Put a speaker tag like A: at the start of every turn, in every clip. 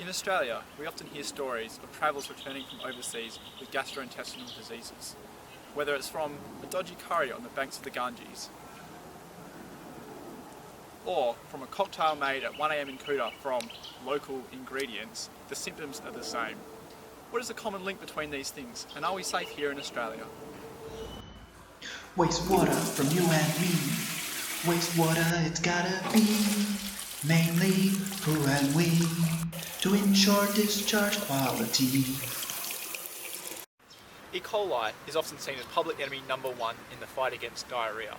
A: In Australia, we often hear stories of travellers returning from overseas with gastrointestinal diseases, whether it's from a dodgy curry on the banks of the Ganges, or from a cocktail made at 1 AM in Kuta from local ingredients. The symptoms are the same. What is the common link between these things, and are we safe here in Australia?
B: Wastewater from you and me. Wastewater, it's gotta be mainly who and we to ensure discharge quality.
A: E. coli is often seen as public enemy number one in the fight against diarrhoea.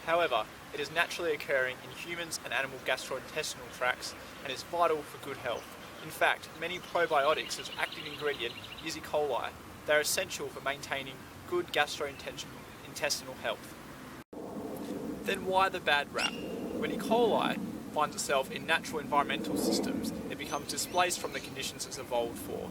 A: However, it is naturally occurring in humans and animal gastrointestinal tracts and is vital for good health. In fact, many probiotics as active ingredient use E. coli. They are essential for maintaining good gastrointestinal health. Then why the bad rap? When E. coli finds itself in natural environmental systems, it becomes displaced from the conditions it's evolved for.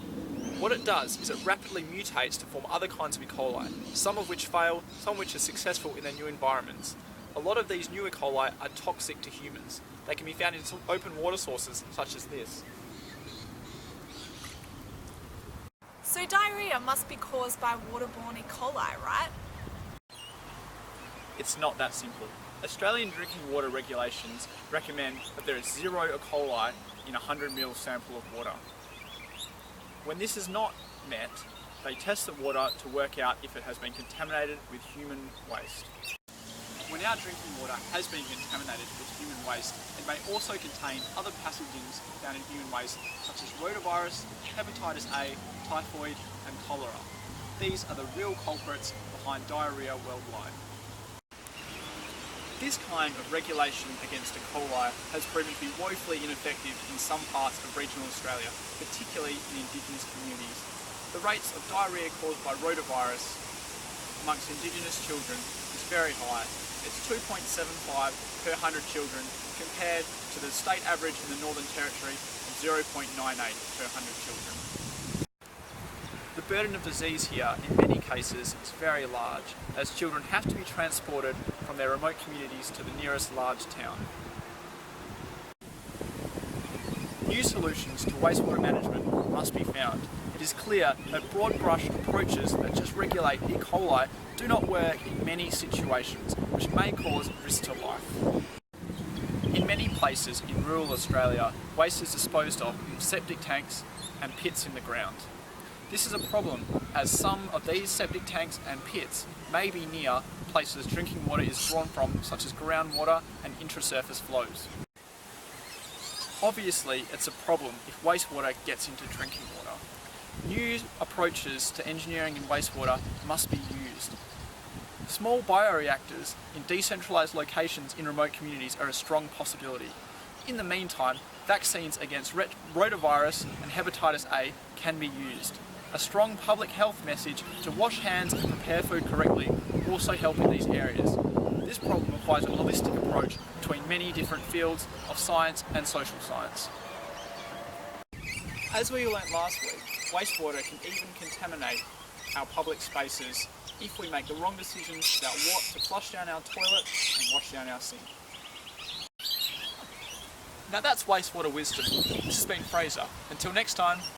A: What it does is it rapidly mutates to form other kinds of E. coli, some of which fail, some which are successful in their new environments. A lot of these new E. coli are toxic to humans. They can be found in some open water sources such as this.
C: So diarrhoea must be caused by waterborne E. coli, right?
A: It's not that simple. Australian drinking water regulations recommend that there is 0 E. coli in a 100 ml sample of water. When this is not met, they test the water to work out if it has been contaminated with human waste. When our drinking water has been contaminated with human waste, it may also contain other pathogens found in human waste such as rotavirus, hepatitis A, typhoid and cholera. These are the real culprits behind diarrhoea worldwide. This kind of regulation against E. coli has proven to be woefully ineffective in some parts of regional Australia, particularly in Indigenous communities. The rates of diarrhoea caused by rotavirus amongst Indigenous children is very high. It's 2.75 per 100 children compared to the state average in the Northern Territory of 0.98 per 100 children. The burden of disease here, in many cases, is very large, as children have to be transported from their remote communities to the nearest large town. New solutions to wastewater management must be found. It is clear that broad brush approaches that just regulate E. coli do not work in many situations, which may cause risk to life. In many places in rural Australia, waste is disposed of in septic tanks and pits in the ground. This is a problem, as some of these septic tanks and pits may be near places drinking water is drawn from, such as groundwater and intrasurface flows. Obviously, it's a problem if wastewater gets into drinking water. New approaches to engineering in wastewater must be used. Small bioreactors in decentralised locations in remote communities are a strong possibility. In the meantime, vaccines against rotavirus and hepatitis A can be used. A strong public health message to wash hands and prepare food correctly will also help in these areas. This problem requires a holistic approach between many different fields of science and social science. As we learnt last week, wastewater can even contaminate our public spaces if we make the wrong decisions about what to flush down our toilet and wash down our sink. Now that's wastewater wisdom. This has been Fraser. Until next time.